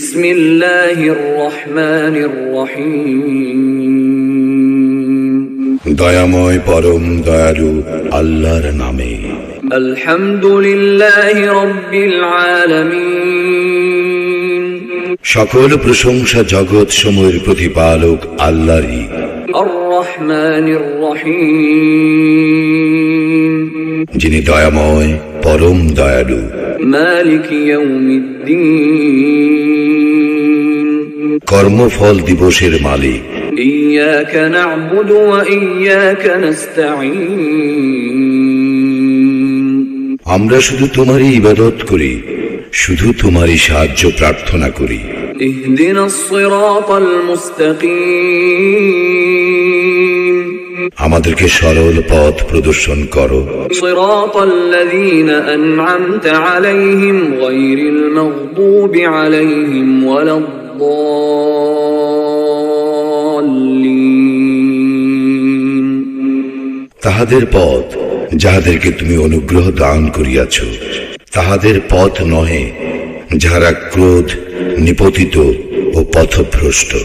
বিসমিল্লাহির রহমানির রহিম। দয়াময় পরম দয়ালু আল্লাহর নামে। আলহামদুলিল্লাহি রাব্বিল আলামিন। সকল প্রশংসা জগৎ সমূহের প্রতিপালক আল্লাহরই। আর রহমানির রহিম। যিনি দয়াময় পরম দয়ালু। মালিক ইয়াউমিদ্দিন। কর্মফল দিবসের মালিক। ইয়্যাকা না'বুদু ওয়া ইয়্যাকা নাস্তাঈন। আমরা শুধু তোমারই ইবাদত করি, শুধু তোমারই সাহায্য প্রার্থনা করি। ইহদিনাস সিরাতাল মুস্তাকিম। আমাদেরকে সরল পথ প্রদর্শন করো। সিরাতাল্লাযীনা আন'আমতা আলাইহিম গায়রিল মাগদুবি আলাইহিম ওয়ালাদ-দাল্লিন। তাহাদের পথ যাহাদেরকে তুমি অনুগ্রহ দান করিয়াছ, তাহাদের পথ নহে যাহারা ক্রোধ, নিপতিত ও পথভ্রষ্ট।